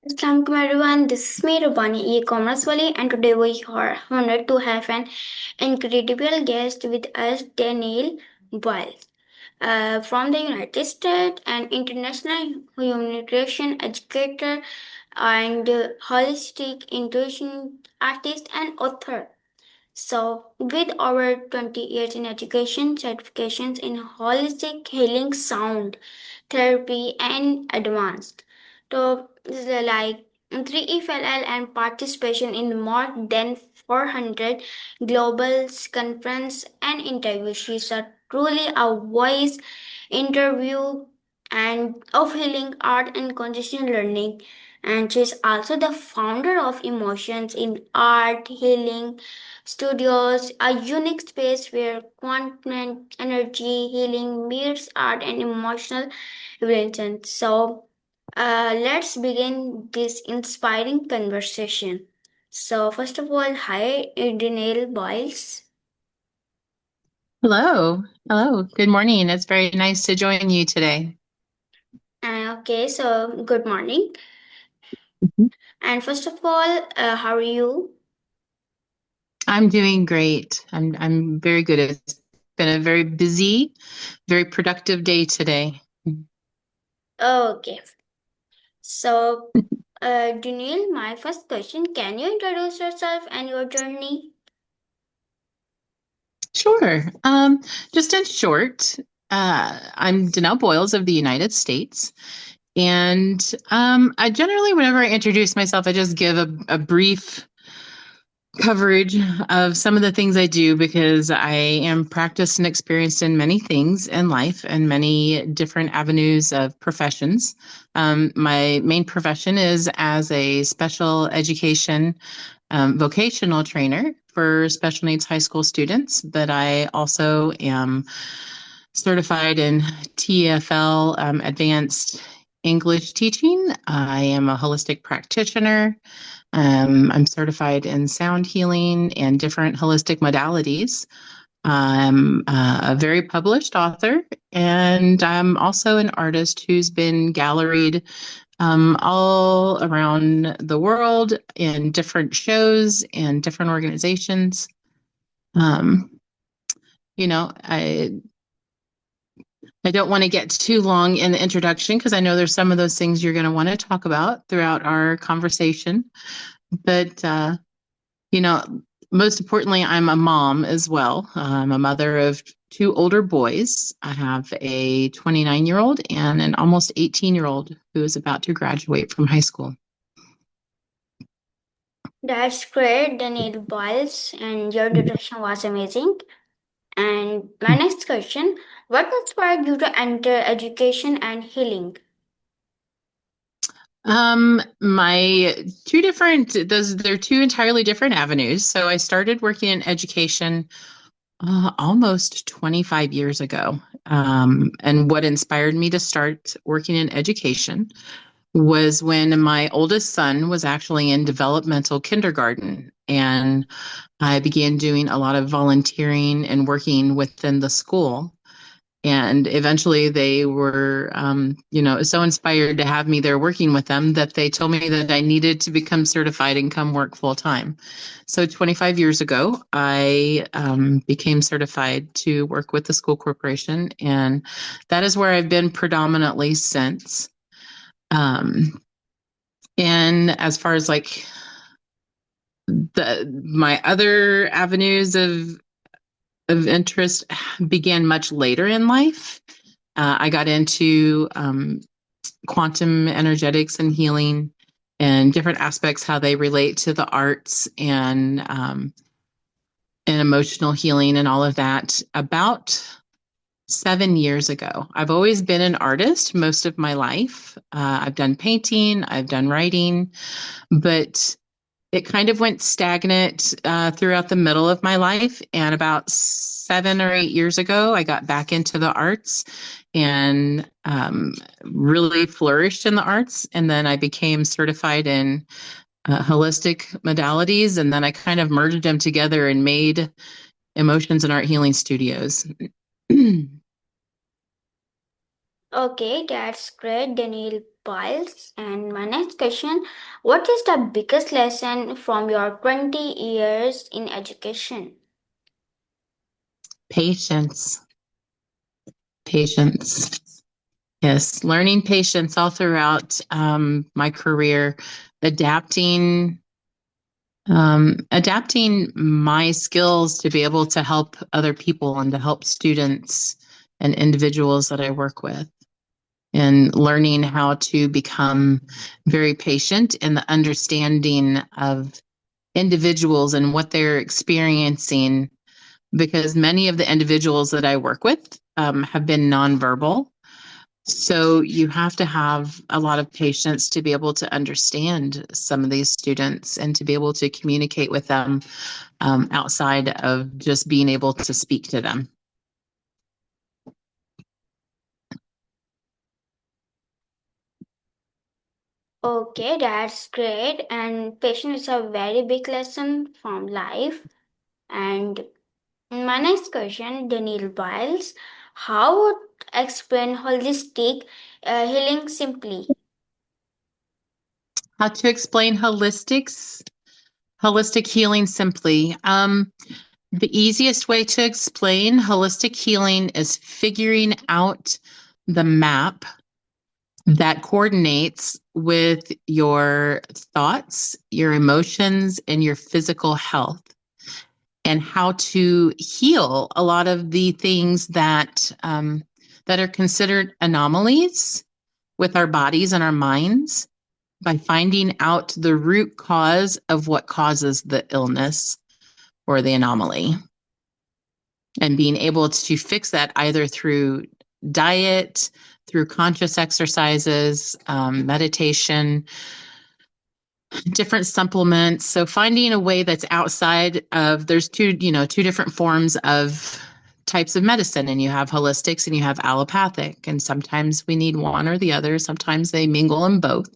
Assalamualaikum everyone, this is me Rubania E-commerceWali, and today we are honored to have an incredible guest with us, Danelle Boyles, from the United States, an international humanitarian educator and holistic intuition artist and author. So, with over 20 years in education, certifications in holistic healing, sound therapy, and advanced, so like 3FLL and participation in more than 400 global conference and interviews, she's a truly a voice interview and of healing art and conscious learning, and she's also the founder of emotions in art healing studios, a unique space where quantum energy healing meets art and emotional evaluation. So let's begin this inspiring conversation. So first of all, hi Danelle Boyles. Hello. Hello. Good morning. It's very nice to join you today. Okay, so good morning. Mhm. And first of all, how are you? I'm doing great. I'm very good. It's been a very busy, very productive day today. Okay, so Danelle, my first question: can you introduce yourself and your journey? Sure. Just in short, I'm Danelle Boyles of the United States. And I generally, whenever I introduce myself, I just give a brief coverage of some of the things I do because I am practiced and experienced in many things in life and many different avenues of professions. My main profession is as a special education vocational trainer for special needs high school students, but I also am certified in TEFL Advanced English teaching. I am a holistic practitioner. I'm certified in sound healing and different holistic modalities. I'm a very published author, and I'm also an artist who's been galleried all around the world in different shows and different organizations. Um, I don't want to get too long in the introduction because I know there's some of those things you're going to want to talk about throughout our conversation. But you know, most importantly, I'm a mom as well. I'm a mother of two older boys. I have a 29-year-old and an almost 18-year-old who is about to graduate from high school. That's great, Danelle Boyles, and your introduction was amazing. And my next question: what inspired you to enter education and healing? My two different those they're two entirely different avenues. So I started working in education almost 25 years ago. And what inspired me to start working in education was when my oldest son was actually in developmental kindergarten. And I began doing a lot of volunteering and working within the school. And eventually they were, so inspired to have me there working with them that they told me that I needed to become certified and come work full time. So 25 years ago, I became certified to work with the school corporation. And that is where I've been predominantly since. Um, and as far as like my other avenues of interest began much later in life. I got into quantum energetics and healing and different aspects, how they relate to the arts and emotional healing and all of that about 7 years ago. I've always been an artist most of my life. I've done painting, I've done writing, but it kind of went stagnant throughout the middle of my life. And about 7 or 8 years ago, I got back into the arts and really flourished in the arts. And then I became certified in holistic modalities. And then I kind of merged them together and made Emotions and Art Healing Studios. Okay, that's great, Danelle Boyles. And my next question, what is the biggest lesson from your 20 years in education? Patience. Patience. Yes, learning patience all throughout my career, adapting adapting my skills to be able to help other people and to help students and individuals that I work with, and learning how to become very patient in the understanding of individuals and what they're experiencing, because many of the individuals that I work with have been nonverbal. So you have to have a lot of patience to be able to understand some of these students and to be able to communicate with them outside of just being able to speak to them. Okay, that's great. And patience is a very big lesson from life. And my next question, Danelle Biles, how would explain holistic healing simply? How to explain holistic healing simply. The easiest way to explain holistic healing is figuring out the map that coordinates with your thoughts, your emotions, and your physical health, and how to heal a lot of the things that are considered anomalies with our bodies and our minds, by finding out the root cause of what causes the illness or the anomaly, and being able to fix that either through diet, through conscious exercises, meditation, different supplements. So finding a way that's outside of, there's two different forms of types of medicine, and you have holistics and you have allopathic, and sometimes we need one or the other. Sometimes they mingle in both.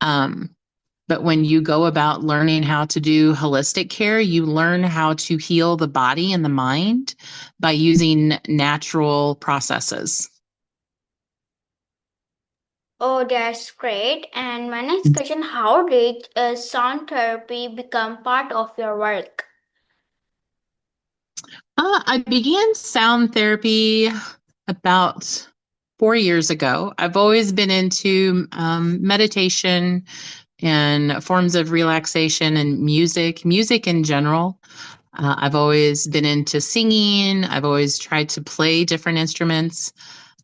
Um, but when you go about learning how to do holistic care, you learn how to heal the body and the mind by using natural processes. Oh, that's great. And my next question, how did sound therapy become part of your work? I began sound therapy about 4 years ago. I've always been into meditation and forms of relaxation and music in general. I've always been into singing. I've always tried to play different instruments.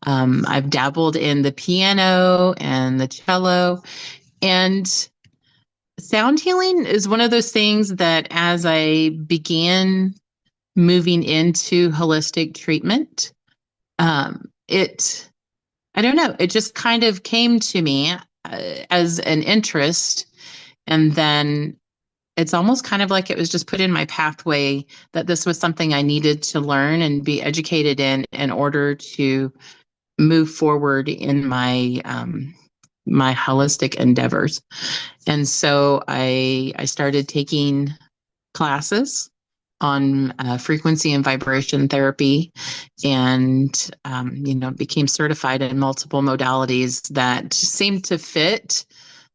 I've dabbled in the piano and the cello. And sound healing is one of those things that, as I began moving into holistic treatment, it, I don't know, it just kind of came to me as an interest. And then it's almost kind of like it was just put in my pathway that this was something I needed to learn and be educated in order to move forward in my holistic endeavors. And so I started taking classes on frequency and vibration therapy, and became certified in multiple modalities that seemed to fit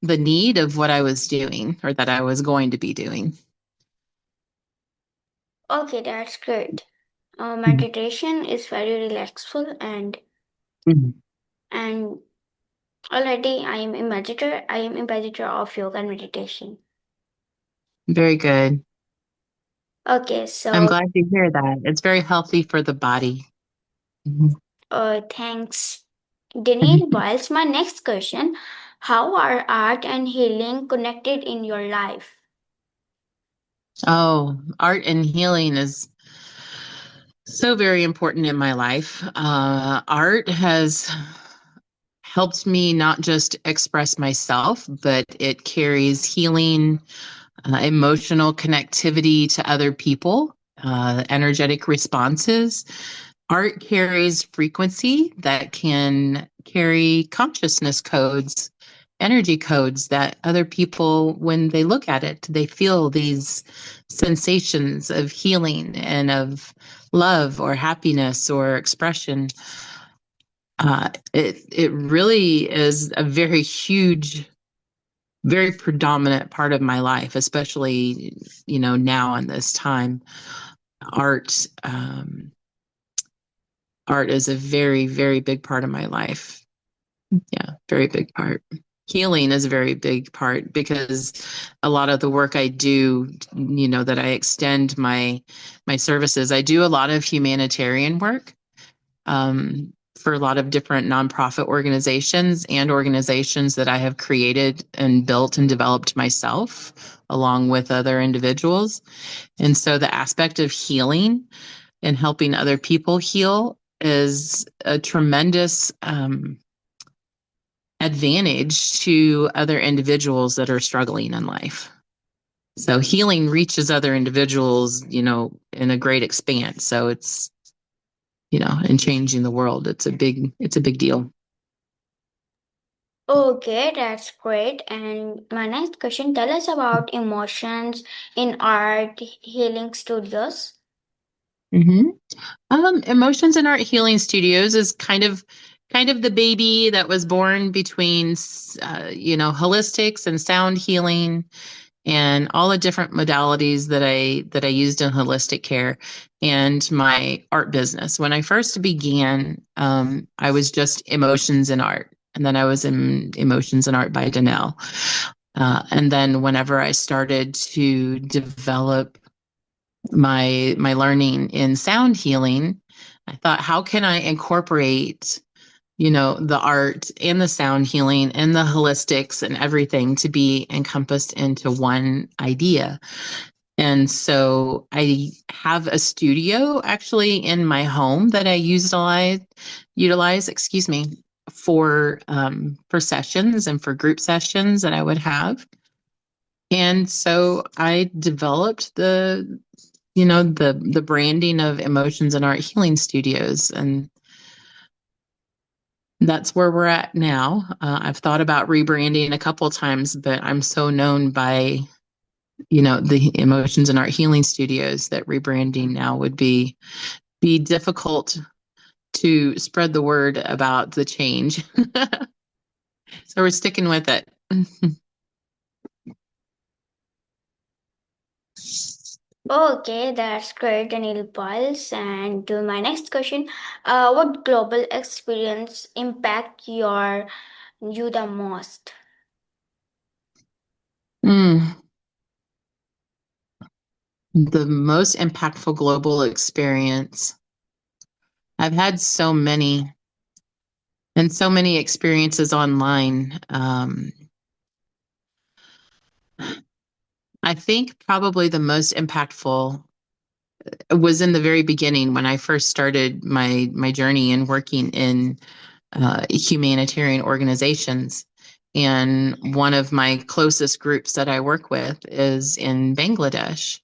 the need of what I was doing, or that I was going to be doing. Okay, that's great. Mhm. Meditation is very relaxful Mhm. and already I am a meditator. I am a meditator of yoga and meditation. Very good. Okay, I'm so glad to hear that. It's very healthy for the body. Mhm. thanks, Danelle Biles. My next question: how are art and healing connected in your life? Oh, art and healing is so very important in my life. Art has helped me not just express myself, but it carries healing, emotional connectivity to other people, energetic responses. Art carries frequency that can carry consciousness codes, energy codes that other people, when they look at it, they feel these sensations of healing and of love or happiness or expression. it really is a very huge, very predominant part of my life, especially now in this time. Art, art is a very, very big part of my life. Yeah, very big part. Healing is a very big part because a lot of the work I do, that I extend my services. I do a lot of humanitarian work, for a lot of different nonprofit organizations and organizations that I have created and built and developed myself along with other individuals. And so the aspect of healing and helping other people heal is a tremendous advantage to other individuals that are struggling in life. So healing reaches other individuals, in a great expanse. So it's, and changing the world. It's a big deal. Okay, that's great. And my next question, tell us about emotions in art healing studios. Mm-hmm. Emotions in Art Healing Studios is kind of the baby that was born between, holistics and sound healing and all the different modalities that I used in holistic care and my art business. When I first began, I was just Emotions in Art, and then I was in Emotions in Art by Danelle. And then whenever I started to develop my learning in sound healing, I thought, how can I incorporate, the art and the sound healing and the holistics and everything to be encompassed into one idea? And so I have a studio actually in my home that I utilize, excuse me, for sessions and for group sessions that I would have. And so I developed the branding of Emotions and Art Healing Studios, and that's where we're at now. I've thought about rebranding a couple times, but I'm so known by the Emotions and Art Healing Studios that rebranding now would be difficult to spread the word about the change. So we're sticking with it. Okay, that's great, Danelle Boyles. And my next question, what global experience impact you the most? Mm, the most impactful global experience. I've had so many and so many experiences online. I think probably the most impactful was in the very beginning when I first started my journey in working in humanitarian organizations. And one of my closest groups that I work with is in Bangladesh,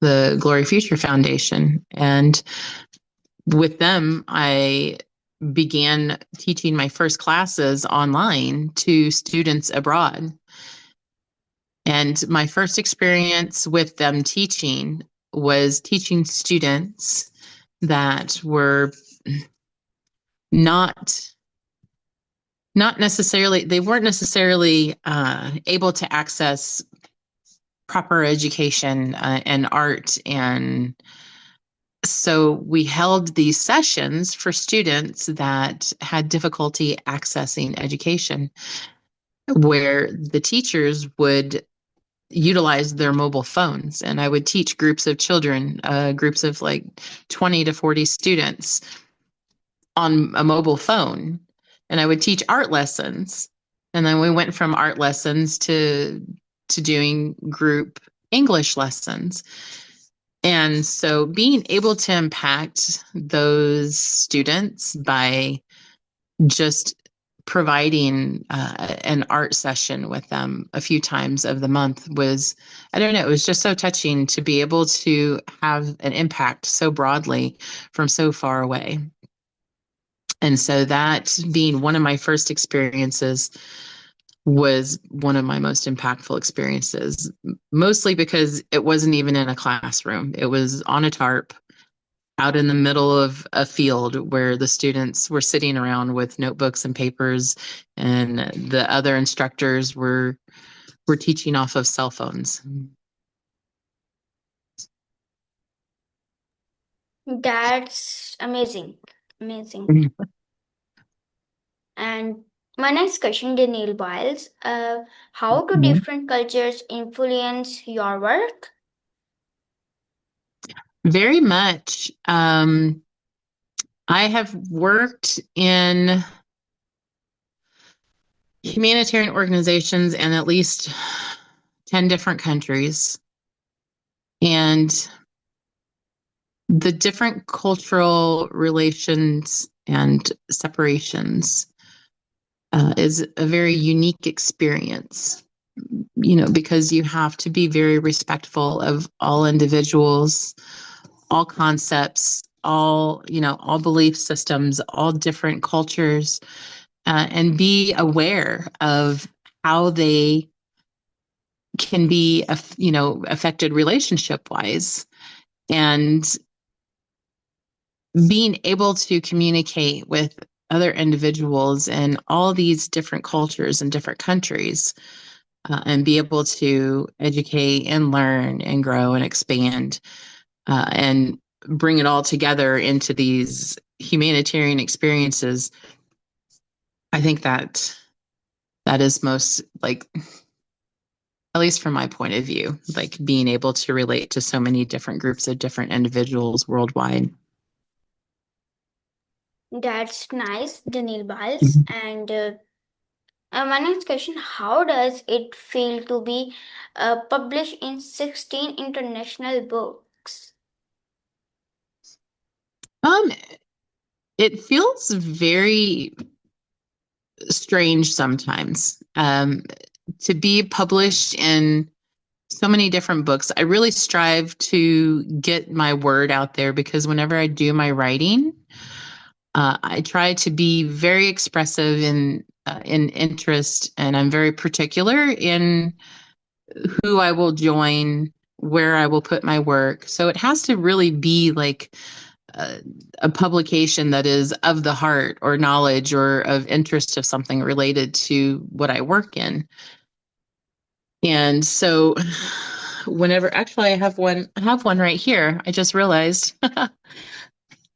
the Glory Future Foundation. And with them, I began teaching my first classes online to students abroad. And my first experience with them teaching was teaching students that were not not necessarily they weren't necessarily able to access proper education and art. And so we held these sessions for students that had difficulty accessing education, where the teachers would utilize their mobile phones. And I would teach groups of children, groups of like 20 to 40 students on a mobile phone. And I would teach art lessons. And then we went from art lessons to doing group English lessons. And so being able to impact those students by just providing an art session with them a few times of the month was, I don't know, it was just so touching to be able to have an impact so broadly from so far away. And so that being one of my first experiences was one of my most impactful experiences, mostly because it wasn't even in a classroom. It was on a tarp out in the middle of a field where the students were sitting around with notebooks and papers, and the other instructors were teaching off of cell phones. That's amazing. Amazing. And my next question, Danelle Boyles. How do Mhm. different cultures influence your work? Very much. I have worked in humanitarian organizations in at least 10 different countries. And the different cultural relations and separations is a very unique experience, because you have to be very respectful of all individuals, all concepts, all belief systems, all different cultures, and be aware of how they can be, affected relationship wise, and being able to communicate with other individuals in all these different cultures and different countries, and be able to educate and learn and grow and expand, and bring it all together into these humanitarian experiences. I think that is most, like, at least from my point of view, like being able to relate to so many different groups of different individuals worldwide. That's nice, Danelle Boyles. And my next question, how does it feel to be published in 16 international books? Um, it feels very strange sometimes, to be published in so many different books. I really strive to get my word out there, because whenever I do my writing, I try to be very expressive in interest, and I'm very particular in who I will join, where I will put my work. So it has to really be like a, a publication that is of the heart or knowledge or of interest of something related to what I work in. And so whenever, actually I have one right here. I just realized.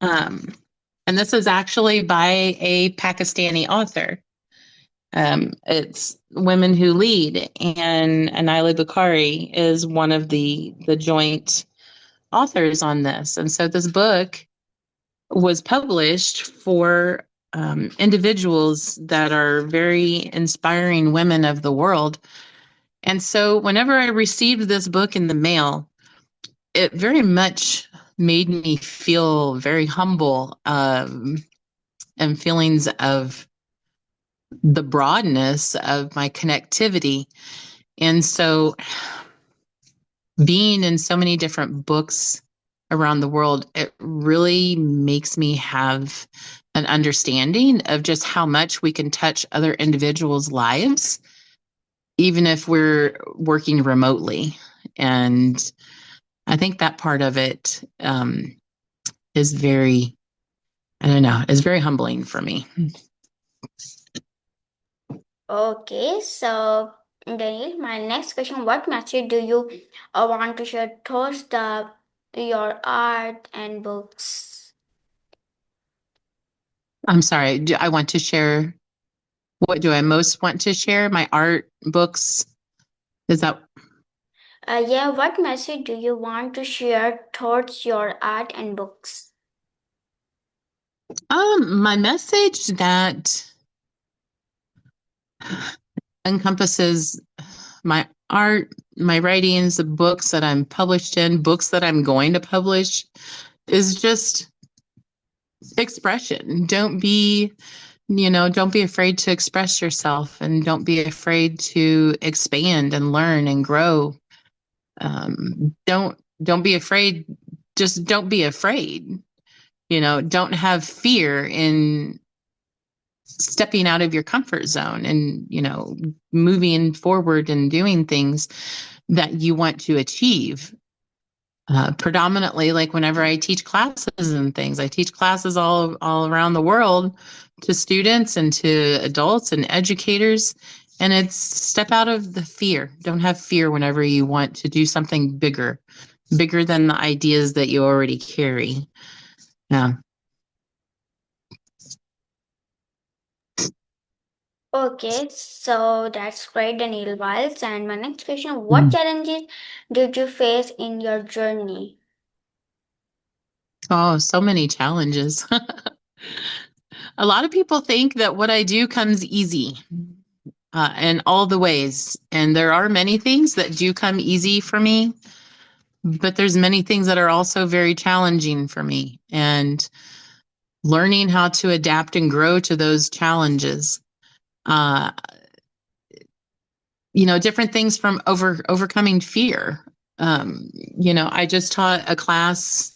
um, and this is actually by a Pakistani author. It's Women Who Lead, and Anila Bukhari is one of the joint authors on this. And so this book was published for individuals that are very inspiring women of the world. And so whenever I received this book in the mail, it very much made me feel very humble, and feelings of the broadness of my connectivity. And so being in so many different books around the world, it really makes me have an understanding of just how much we can touch other individuals' lives, even if we're working remotely. And I think that part of it, is very, I don't know, is very humbling for me. Okay, so Daniel, my next question, what message do you want to share towards your art and books? I'm sorry. I want to share. What do I most want to share? My art, books. Is that? Yeah, what message do you want to share towards your art and books? My message that encompasses my art, my writings, the books that I'm published in, books that I'm going to publish, is just expression. Don't be afraid to express yourself, and don't be afraid to expand and learn and grow. Don't be afraid. Just don't be afraid. Don't have fear in stepping out of your comfort zone, and moving forward and doing things that you want to achieve. predominantly, like whenever I teach classes and things, I teach classes all around the world to students and to adults and educators. And it's step out of the fear. Don't have fear whenever you want to do something bigger, bigger than the ideas that you already carry. Yeah. Okay, so that's great, Danelle Boyles. And my next question: what challenges did you face in your journey? Oh, so many challenges. A lot of people think that what I do comes easy in all the ways. And there are many things that do come easy for me, but there's many things that are also very challenging for me. And learning how to adapt and grow to those challenges. Uh, different things from overcoming fear. I just taught a class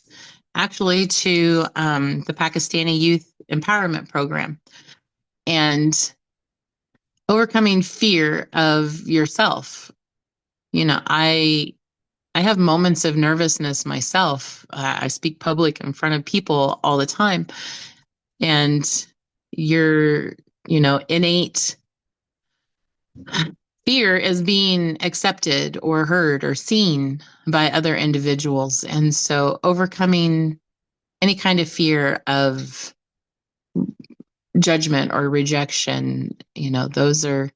actually to the Pakistani Youth Empowerment Program, and overcoming fear of yourself. I have moments of nervousness myself. I speak public in front of people all the time, and your innate fear is being accepted or heard or seen by other individuals. And so overcoming any kind of fear of judgment or rejection, those are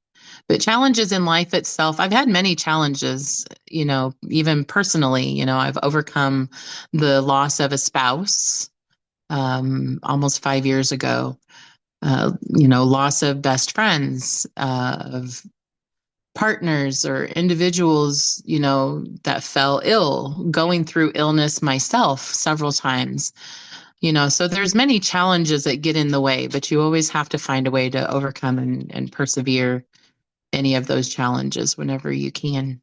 but challenges in life itself. I've had many challenges, even personally. I've overcome the loss of a spouse almost 5 years ago. Loss of best friends, of partners or individuals, that fell ill, going through illness myself several times. So there's many challenges that get in the way, but you always have to find a way to overcome and persevere any of those challenges whenever you can.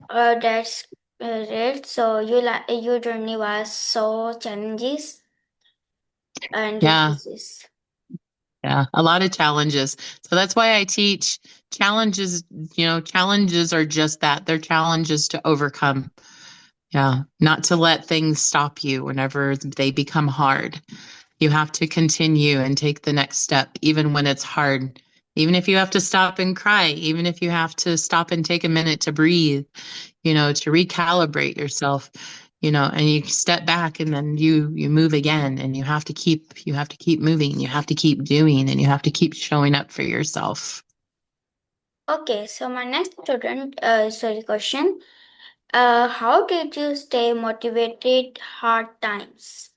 That's great. So your journey was so challenges and Yeah, difficulties. yeah, a lot of challenges. So that's why I teach challenges. Challenges are just that. They're challenges to overcome. Yeah, not to let things stop you whenever they become hard. You have to continue and take the next step, even when it's hard. Even if you have to stop and cry, even if you have to stop and take a minute to breathe, to recalibrate yourself, and you step back and then you move again, and you have to keep moving, you have to keep doing, and you have to keep showing up for yourself. Okay, so my next question. How did you stay motivated hard times?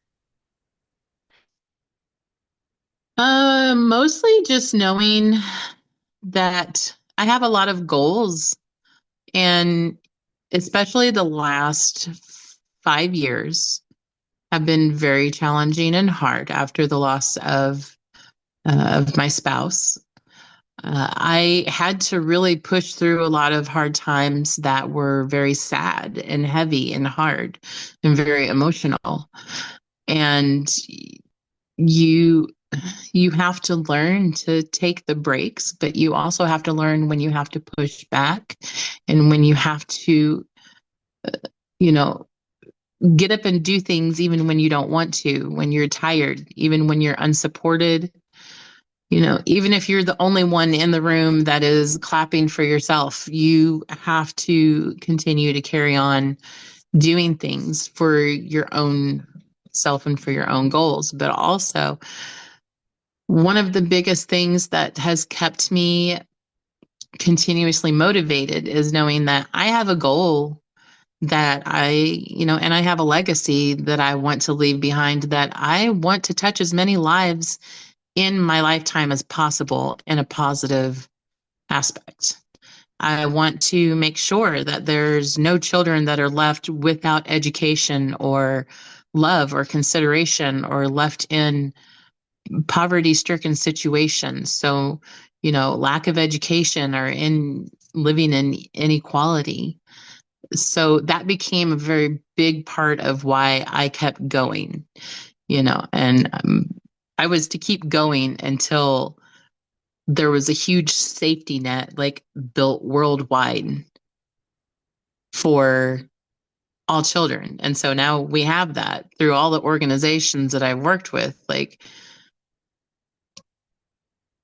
Mostly just knowing that I have a lot of goals, and especially the last 5 years have been very challenging and hard after the loss of my spouse. I had to really push through a lot of hard times that were very sad and heavy and hard and very emotional. And you you have to learn to take the breaks, but you also have to learn when you have to push back and when you have to, you know, get up and do things even when you don't want to, when you're tired, even when you're unsupported. Even if you're the only one in the room that is clapping for yourself, you have to continue to carry on doing things for your own self and for your own goals. But also, one of the biggest things that has kept me continuously motivated is knowing that I have a goal that and I have a legacy that I want to leave behind, that I want to touch as many lives in my lifetime as possible in a positive aspect. I want to make sure that there's no children that are left without education or love or consideration, or left in poverty stricken situations. So, lack of education or in living in inequality. So that became a very big part of why I kept going, and I was to keep going until there was a huge safety net like built worldwide for all children. And so now we have that through all the organizations that I've worked with. Like,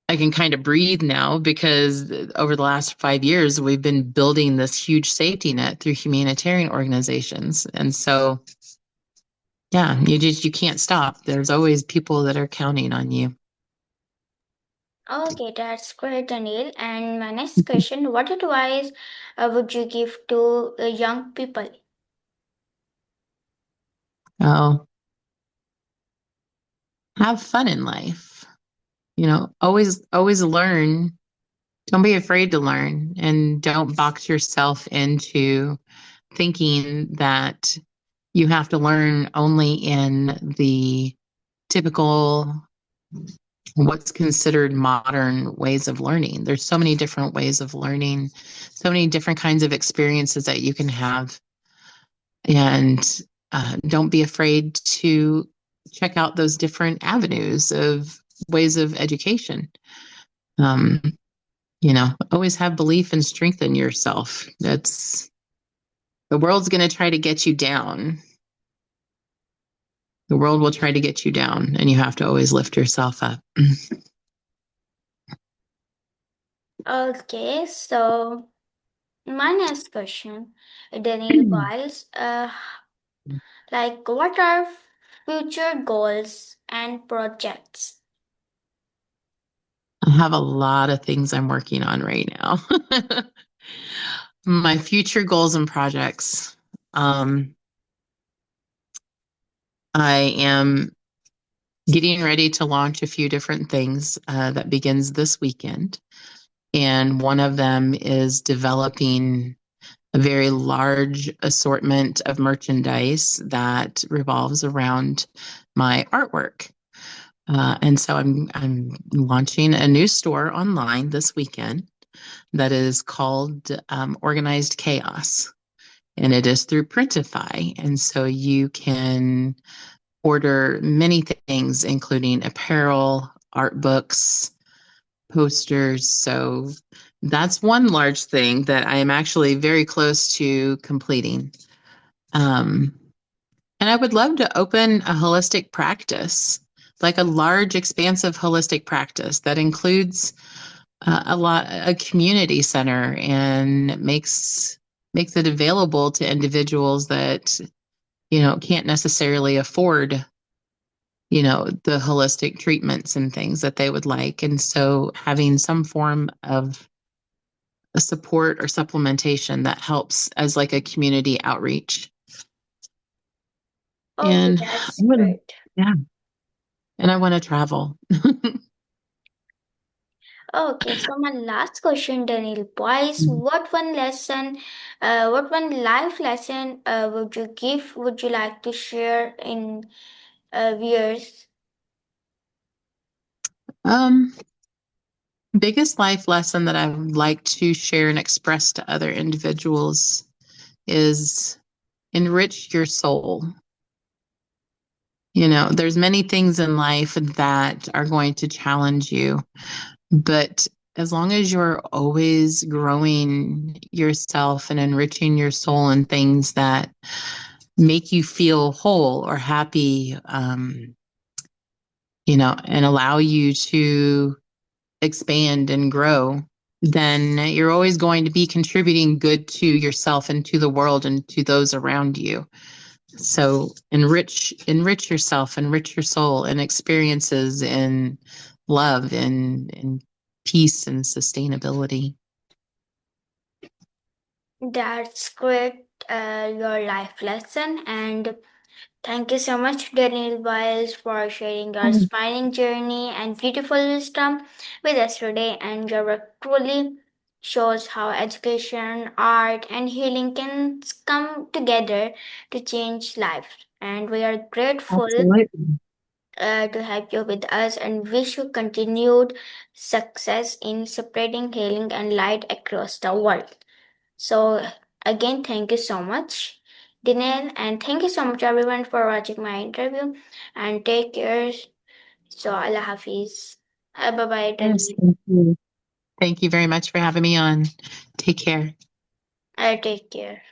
I can kind of breathe now because over the last 5 years, we've been building this huge safety net through humanitarian organizations. And so, yeah, you can't stop. There's always people that are counting on you. Okay, that's great, Anil. And my next question: what advice would you give to young people? Oh, have fun in life. Always learn. Don't be afraid to learn, and don't box yourself into thinking that you have to learn only in the typical, what's considered modern ways of learning. There's so many different ways of learning, so many different kinds of experiences that you can have. And don't be afraid to check out those different avenues of ways of education. Um, always have belief and strengthen yourself. That's The world's going to try to get you down. The world will try to get you down, and you have to always lift yourself up. Okay, so my next question, Danelle Boyles, like what are future goals and projects? I have a lot of things I'm working on right now. My future goals and projects. I am getting ready to launch a few different things that begins this weekend. And one of them is developing a very large assortment of merchandise that revolves around my artwork. And so I'm launching a new store online this weekend that is called Organized Chaos, and it is through Printify. And so you can order many things, including apparel, art books, posters. So that's one large thing that I am actually very close to completing. Um, and I would love to open a holistic practice, like a large, expansive holistic practice that includes a community center, and makes it available to individuals that can't necessarily afford the holistic treatments and things that they would like. And so having some form of a support or supplementation that helps as like a community outreach. Okay, And that's great. yeah, and I want to travel. Okay, so my last question, Daniel Boyce, what one life lesson would you like to share in viewers? um Biggest life lesson that I would like to share and express to other individuals is enrich your soul. There's many things in life that are going to challenge you, but as long as you're always growing yourself and enriching your soul in things that make you feel whole or happy, and allow you to expand and grow, then you're always going to be contributing good to yourself and to the world and to those around you. So enrich yourself, enrich your soul in experiences in love and peace and sustainability. That's great, your life lesson. And thank you so much, Daniel Biles, for sharing your inspiring journey and beautiful wisdom with us today. And your work truly shows how education, art, and healing can come together to change lives. And we are grateful Absolutely. to have you with us and wish you continued success in spreading healing and light across the world. So, again, thank you so much, Dinel, and thank you so much, everyone, for watching my interview. And take care. So, Allah Hafiz. Bye bye, Yes, Tanvi. thank you. Thank you very much for having me on. Take care. I take care.